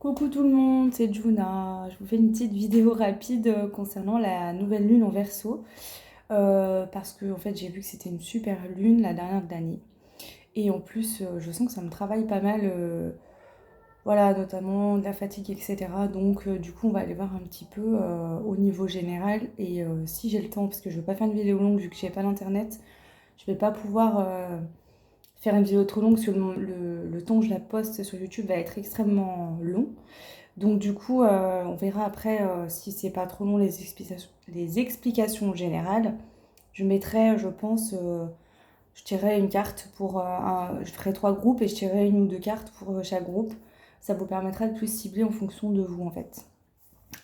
Coucou tout le monde, c'est Juna. Je vous fais une petite vidéo rapide concernant la nouvelle lune en Verseau. Parce que en fait j'ai vu que c'était une super lune la dernière de l'année. Et en plus je sens que ça me travaille pas mal, voilà, notamment de la fatigue, etc. Donc du coup on va aller voir un petit peu au niveau général. Et si j'ai le temps, parce que je veux pas faire une vidéo longue vu que j'ai pas l'internet, je vais pas pouvoir faire une vidéo trop longue parce que le temps que je la poste sur YouTube va être extrêmement long. Donc du coup, on verra après si c'est pas trop long les explications générales. Je mettrai, je pense, je tirerai une carte pour je ferai trois groupes et je tirerai une ou deux cartes pour chaque groupe. Ça vous permettra de plus cibler en fonction de vous en fait.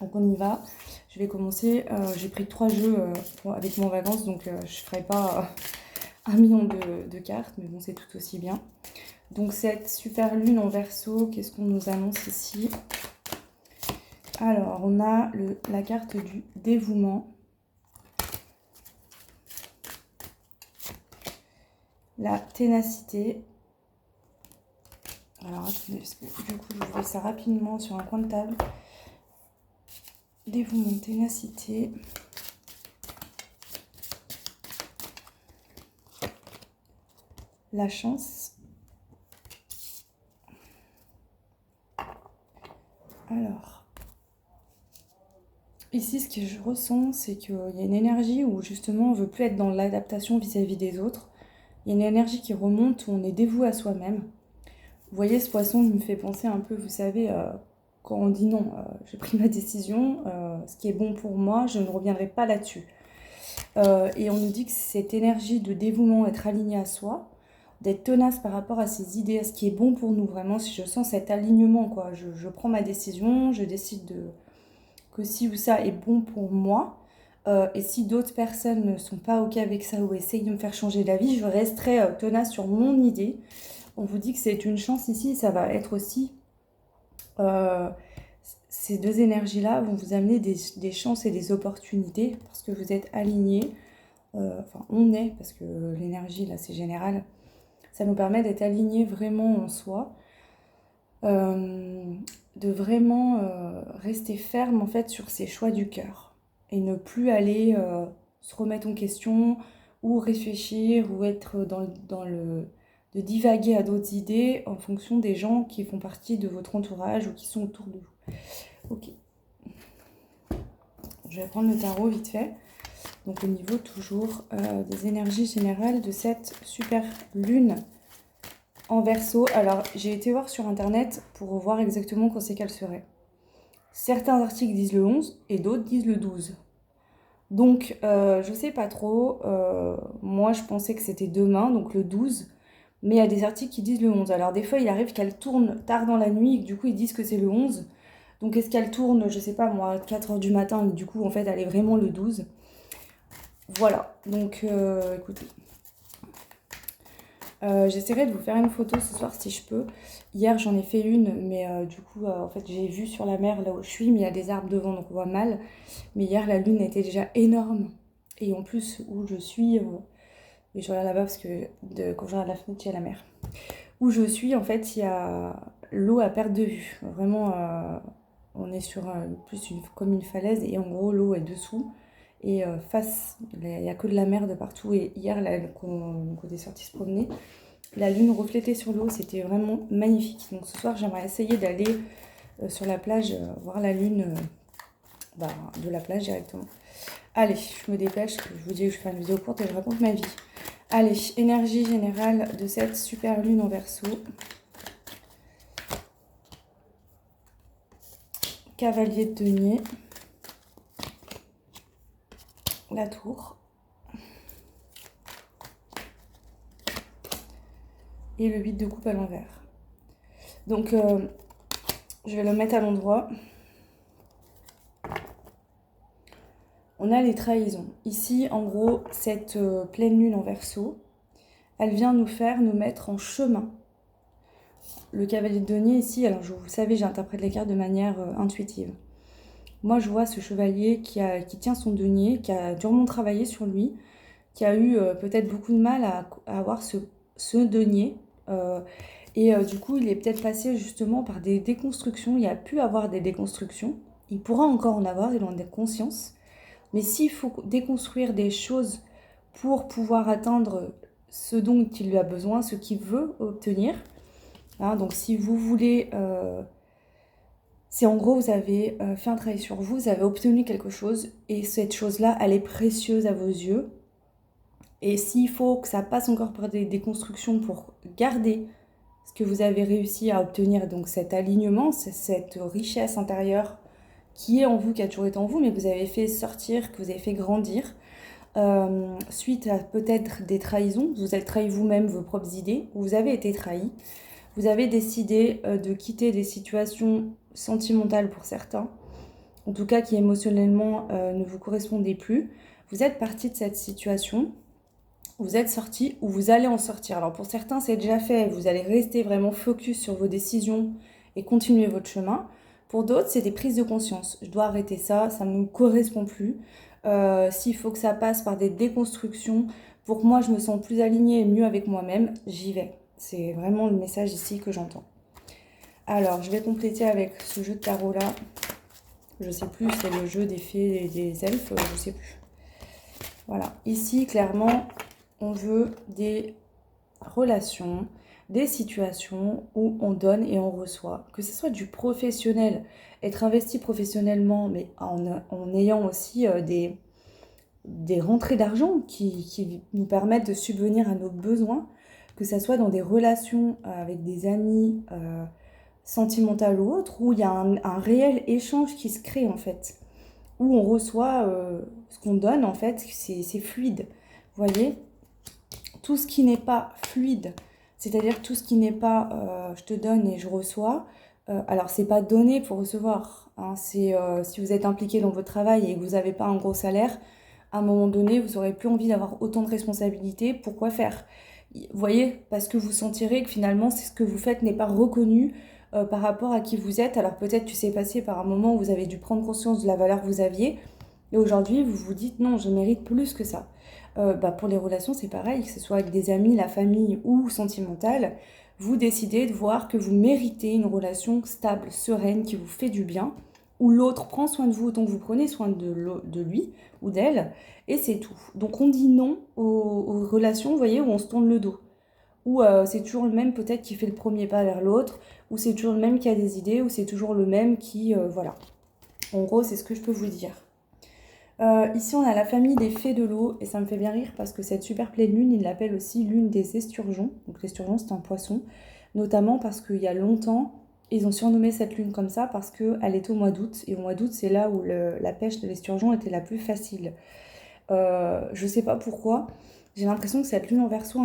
Donc on y va. Je vais commencer. J'ai pris trois jeux avec moi en vacances, donc je ferai pas un million de cartes, mais bon c'est tout aussi bien. Donc cette super lune en Verseau, qu'est-ce qu'on nous annonce ici? Alors, on a la carte du dévouement, la ténacité. Alors, attendez, parce que du coup, je vais ça rapidement sur un coin de table. Dévouement, ténacité. La chance. Alors, ici, ce que je ressens, c'est qu'il y a une énergie où justement, on ne veut plus être dans l'adaptation vis-à-vis des autres. Il y a une énergie qui remonte où on est dévoué à soi-même. Vous voyez, ce poisson me fait penser un peu, vous savez, quand on dit non, j'ai pris ma décision, ce qui est bon pour moi, je ne reviendrai pas là-dessus. Et on nous dit que cette énergie de dévouement, être aligné à soi, d'être tenace par rapport à ses idées, à ce qui est bon pour nous, vraiment, si je sens cet alignement, quoi, je prends ma décision, je décide que si ou ça est bon pour moi, et si d'autres personnes ne sont pas OK avec ça ou essayent de me faire changer d'avis, je resterai tenace sur mon idée. On vous dit que c'est une chance ici, ça va être aussi... euh, ces deux énergies-là vont vous amener des chances et des opportunités parce que vous êtes alignés. Enfin, on est, parce que l'énergie, là, c'est général. Ça nous permet d'être alignés vraiment en soi, euh, de vraiment rester ferme, en fait, sur ses choix du cœur et ne plus aller se remettre en question ou réfléchir ou être de divaguer à d'autres idées en fonction des gens qui font partie de votre entourage ou qui sont autour de vous. Ok, je vais prendre le tarot vite fait. Donc au niveau toujours des énergies générales de cette super lune en Verseau. Alors j'ai été voir sur internet pour voir exactement quand c'est qu'elle serait. Certains articles disent le 11 et d'autres disent le 12. Donc je sais pas trop. Moi je pensais que c'était demain, donc le 12. Mais il y a des articles qui disent le 11. Alors des fois il arrive qu'elle tourne tard dans la nuit et que du coup ils disent que c'est le 11. Donc est-ce qu'elle tourne, je sais pas moi, à 4h du matin et du coup en fait elle est vraiment le 12. Voilà, donc écoutez, j'essaierai de vous faire une photo ce soir si je peux. Hier j'en ai fait une, mais du coup en fait j'ai vu sur la mer là où je suis, mais il y a des arbres devant donc on voit mal. Mais hier la lune était déjà énorme. Et en plus où je suis, et je regarde là-bas parce que quand je regarde la fenêtre il y a la mer. Où je suis en fait il y a l'eau à perte de vue. Vraiment on est sur comme une falaise et en gros l'eau est dessous. Et face, il n'y a que de la mer de partout. Et hier, là, quand on est sorti se promener, la lune reflétait sur l'eau, c'était vraiment magnifique. Donc ce soir, j'aimerais essayer d'aller sur la plage, voir la lune bah, de la plage directement. Allez, je me dépêche, je vous dis que je fais une vidéo courte et je raconte ma vie. Allez, énergie générale de cette super lune en Verseau. Cavalier de denier. La tour. Et le 8 de coupe à l'envers. Donc, je vais le mettre à l'endroit. On a les trahisons. Ici, en gros, cette pleine lune en Verseau, elle vient nous mettre en chemin. Le cavalier de denier ici, alors vous savez, j'interprète les cartes de manière intuitive. Moi, je vois ce chevalier qui tient son denier, qui a durement travaillé sur lui, qui a eu peut-être beaucoup de mal à avoir ce denier, Et du coup, il est peut-être passé justement par des déconstructions. Il a pu avoir des déconstructions. Il pourra encore en avoir, il en a conscience. Mais s'il faut déconstruire des choses pour pouvoir atteindre ce dont il a besoin, ce qu'il veut obtenir, hein, donc si vous voulez... c'est en gros, vous avez fait un travail sur vous, vous avez obtenu quelque chose, et cette chose-là, elle est précieuse à vos yeux. Et s'il faut que ça passe encore par des déconstructions pour garder ce que vous avez réussi à obtenir, donc cet alignement, cette richesse intérieure qui est en vous, qui a toujours été en vous, mais que vous avez fait sortir, que vous avez fait grandir, suite à peut-être des trahisons, vous avez trahi vous-même vos propres idées, ou vous avez été trahi, vous avez décidé de quitter des situations sentimentales pour certains, en tout cas qui émotionnellement ne vous correspondaient plus, vous êtes parti de cette situation, vous êtes sorti ou vous allez en sortir. Alors pour certains c'est déjà fait, vous allez rester vraiment focus sur vos décisions et continuer votre chemin. Pour d'autres c'est des prises de conscience, je dois arrêter ça, ça ne me correspond plus. S'il faut que ça passe par des déconstructions pour que moi je me sens plus alignée et mieux avec moi-même, j'y vais. C'est vraiment le message ici que j'entends. Alors je vais compléter avec ce jeu de tarot là. Je sais plus, c'est le jeu des fées et des elfes, je sais plus. Voilà, ici clairement on veut des relations, des situations où on donne et on reçoit. Que ce soit du professionnel, être investi professionnellement, mais en ayant aussi des rentrées d'argent qui nous permettent de subvenir à nos besoins, que ce soit dans des relations avec des amis sentimentales ou autres, où il y a un réel échange qui se crée en fait, où on reçoit ce qu'on donne en fait, c'est fluide. Vous voyez, tout ce qui n'est pas fluide, c'est-à-dire tout ce qui n'est pas je te donne et je reçois, alors c'est pas donner pour recevoir, hein, c'est si vous êtes impliqué dans votre travail et que vous n'avez pas un gros salaire, à un moment donné, vous n'aurez plus envie d'avoir autant de responsabilités, pourquoi faire? Vous voyez, parce que vous sentirez que finalement, ce que vous faites n'est pas reconnu par rapport à qui vous êtes. Alors peut-être que c'est passé par un moment où vous avez dû prendre conscience de la valeur que vous aviez, et aujourd'hui, vous vous dites non, je mérite plus que ça. Pour les relations, c'est pareil, que ce soit avec des amis, la famille ou sentimentale, vous décidez de voir que vous méritez une relation stable, sereine, qui vous fait du bien, où l'autre prend soin de vous autant que vous prenez soin de lui ou d'elle, et c'est tout. Donc on dit non aux relations, vous voyez, où on se tourne le dos. Ou c'est toujours le même peut-être qui fait le premier pas vers l'autre, ou c'est toujours le même qui a des idées, ou c'est toujours le même qui... voilà. En gros, c'est ce que je peux vous dire. Ici, on a la famille des fées de l'eau, et ça me fait bien rire parce que cette super pleine lune, il l'appelle aussi lune des esturgeons. Donc l'esturgeon, c'est un poisson, notamment parce qu'il y a longtemps, ils ont surnommé cette lune comme ça parce qu'elle était au mois d'août, et au mois d'août, c'est là où la pêche de l'esturgeon était la plus facile. Je sais pas pourquoi, j'ai l'impression que cette lune en verso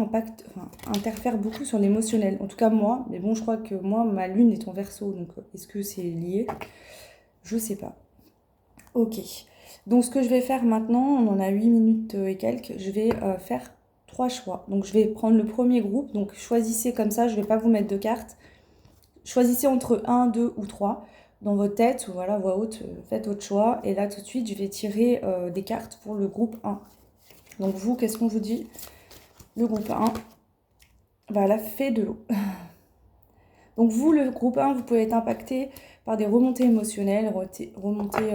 interfère beaucoup sur l'émotionnel. En tout cas, moi, mais bon, je crois que moi, ma lune est en verso, donc est-ce que c'est lié? Je sais pas. Ok. Donc ce que je vais faire maintenant, on en a 8 minutes et quelques, je vais faire 3 choix. Donc je vais prendre le premier groupe, donc choisissez comme ça, je ne vais pas vous mettre de cartes. Choisissez entre 1, 2 ou 3 dans votre tête, ou voilà, voix haute, faites votre choix. Et là tout de suite, je vais tirer des cartes pour le groupe 1. Donc vous, qu'est-ce qu'on vous dit? Le groupe 1, bah, la fée de l'eau. Donc vous, le groupe 1, vous pouvez être impacté par des remontées émotionnelles, remontées...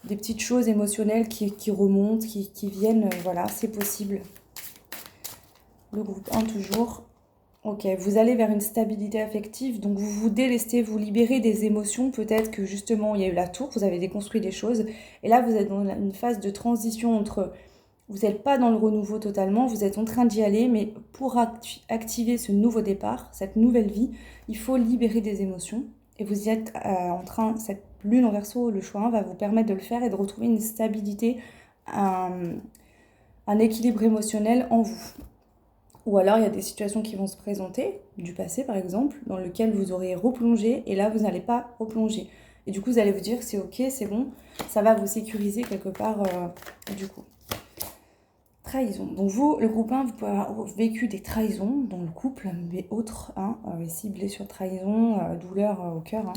des petites choses émotionnelles qui remontent, qui viennent, voilà, c'est possible. Le groupe 1 toujours. Ok, vous allez vers une stabilité affective, donc vous vous délestez, vous libérez des émotions, peut-être que justement il y a eu la tour, vous avez déconstruit des choses, et là vous êtes dans une phase de transition entre, vous n'êtes pas dans le renouveau totalement, vous êtes en train d'y aller, mais pour activer ce nouveau départ, cette nouvelle vie, il faut libérer des émotions, et vous y êtes en train, cette lune en verso, le choix 1 va vous permettre de le faire et de retrouver une stabilité, un équilibre émotionnel en vous. Ou alors il y a des situations qui vont se présenter, du passé par exemple, dans lequel vous aurez replongé et là vous n'allez pas replonger. Et du coup vous allez vous dire c'est ok, c'est bon, ça va vous sécuriser quelque part du coup. Trahison. Donc vous, le groupe 1, vous pouvez avoir vécu des trahisons dans le couple, mais autres, hein, ici blessure, trahison, douleur au cœur. Hein.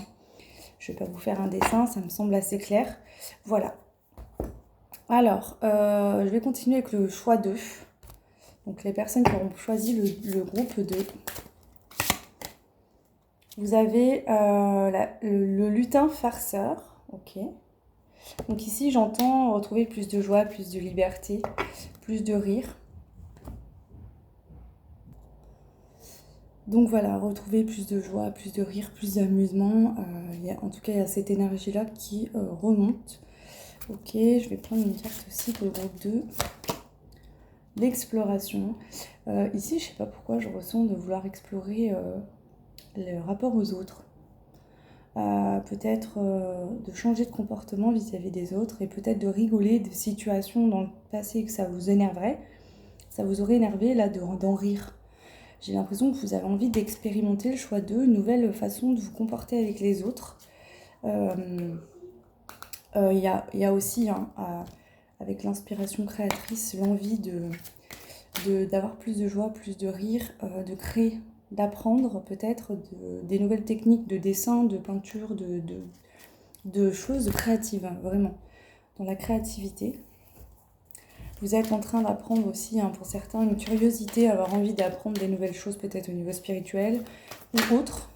Je ne vais pas vous faire un dessin, ça me semble assez clair. Voilà. Alors, je vais continuer avec le choix 2. Donc les personnes qui auront choisi le groupe 2. Vous avez le lutin farceur. Ok. Donc ici, j'entends retrouver plus de joie, plus de liberté, plus de rire. Donc voilà, retrouver plus de joie, plus de rire, plus d'amusement. En tout cas, il y a cette énergie-là qui remonte. Ok, je vais prendre une carte aussi pour le groupe 2. L'exploration. Ici, je ne sais pas pourquoi je ressens de vouloir explorer le rapport aux autres. Peut-être de changer de comportement vis-à-vis des autres et peut-être de rigoler de situations dans le passé que ça vous énerverait. Ça vous aurait énervé là d'en rire. J'ai l'impression que vous avez envie d'expérimenter le choix d'eux, une nouvelle façon de vous comporter avec les autres. Il y a aussi, hein, avec l'inspiration créatrice, l'envie d'avoir plus de joie, plus de rire, de créer, d'apprendre peut-être des nouvelles techniques de dessin, de peinture, de choses créatives, hein, vraiment, dans la créativité. Vous êtes en train d'apprendre aussi, hein, pour certains, une curiosité, avoir envie d'apprendre des nouvelles choses, peut-être au niveau spirituel ou autre.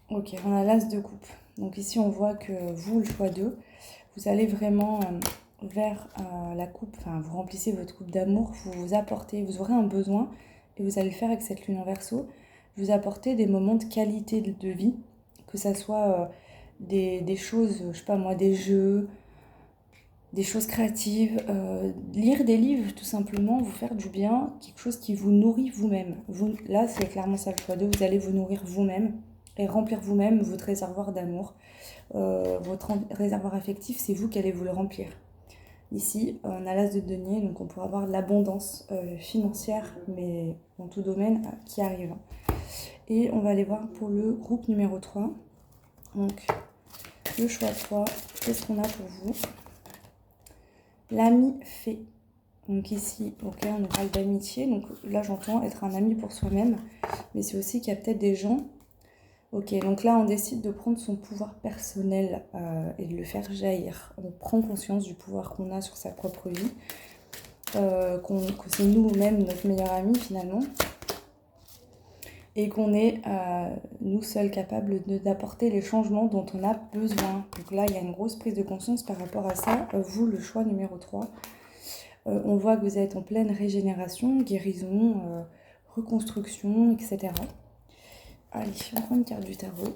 Ok, on a l'as de coupe. Donc ici, on voit que vous, le choix d'eux, vous allez vraiment vers la coupe, enfin, vous remplissez votre coupe d'amour, vous vous apportez, vous aurez un besoin, et vous allez le faire avec cette lune en Verseau, vous apportez des moments de qualité de vie, que ça soit des choses, je sais pas moi, des jeux, des choses créatives, lire des livres tout simplement, vous faire du bien, quelque chose qui vous nourrit vous-même. Là, c'est clairement ça le choix d'eux, vous allez vous nourrir vous-même et remplir vous-même votre réservoir d'amour. Votre réservoir affectif, c'est vous qui allez vous le remplir. Ici, on a l'as de denier, donc on pourra avoir l'abondance financière, mais dans tout domaine, qui arrive. Et on va aller voir pour le groupe numéro 3. Donc, le choix 3, qu'est-ce qu'on a pour vous? L'ami fait. Donc ici, ok, on parle d'amitié. Donc là, j'entends être un ami pour soi-même. Mais c'est aussi qu'il y a peut-être des gens. Ok, donc là, on décide de prendre son pouvoir personnel et de le faire jaillir. On prend conscience du pouvoir qu'on a sur sa propre vie. Que c'est nous-mêmes notre meilleur ami finalement. Et qu'on est nous seuls capables d'apporter les changements dont on a besoin. Donc là, il y a une grosse prise de conscience par rapport à ça. Vous, le choix numéro 3. On voit que vous êtes en pleine régénération, guérison, reconstruction, etc. Allez, on prend une carte du tarot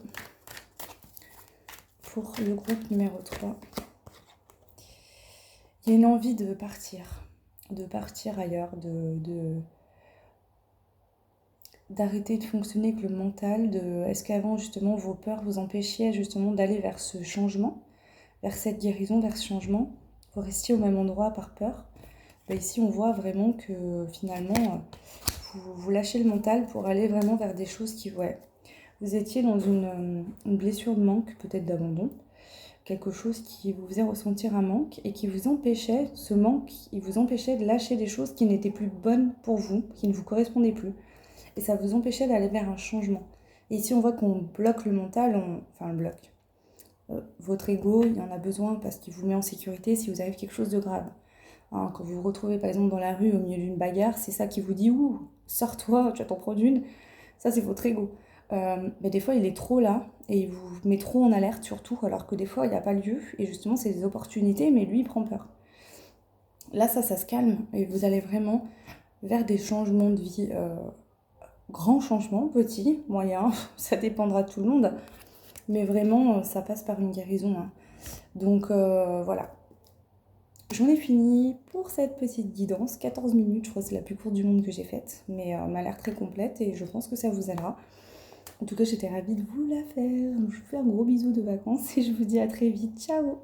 pour le groupe numéro 3. Il y a une envie de partir ailleurs, d'arrêter de fonctionner avec le mental. Est-ce qu'avant, justement, vos peurs vous empêchaient justement d'aller vers ce changement, vers cette guérison, vers ce changement? Vous restiez au même endroit par peur. Ici, on voit vraiment que finalement, vous lâchez le mental pour aller vraiment vers des choses qui... Ouais, vous étiez dans une blessure de manque, peut-être d'abandon, quelque chose qui vous faisait ressentir un manque et qui vous empêchait, ce manque, il vous empêchait de lâcher des choses qui n'étaient plus bonnes pour vous, qui ne vous correspondaient plus. Et ça vous empêchait d'aller vers un changement. Et ici, on voit qu'on bloque le mental, enfin, on le bloque. Votre ego, il en a besoin parce qu'il vous met en sécurité si vous arrive quelque chose de grave. Hein, quand vous vous retrouvez par exemple dans la rue au milieu d'une bagarre, c'est ça qui vous dit « Ouh, sors-toi, tu vas t'en prendre une ». Ça, c'est votre ego. Mais des fois, il est trop là et il vous met trop en alerte surtout, alors que des fois, il n'y a pas lieu. Et justement, c'est des opportunités, mais lui, il prend peur. Là, ça se calme et vous allez vraiment vers des changements de vie. Grands changements, petits, moyens, ça dépendra de tout le monde. Mais vraiment, ça passe par une guérison. Hein. Donc, voilà. J'en ai fini pour cette petite guidance, 14 minutes, je crois que c'est la plus courte du monde que j'ai faite, mais elle m'a l'air très complète et je pense que ça vous aidera. En tout cas, j'étais ravie de vous la faire. Je vous fais un gros bisou de vacances et je vous dis à très vite. Ciao!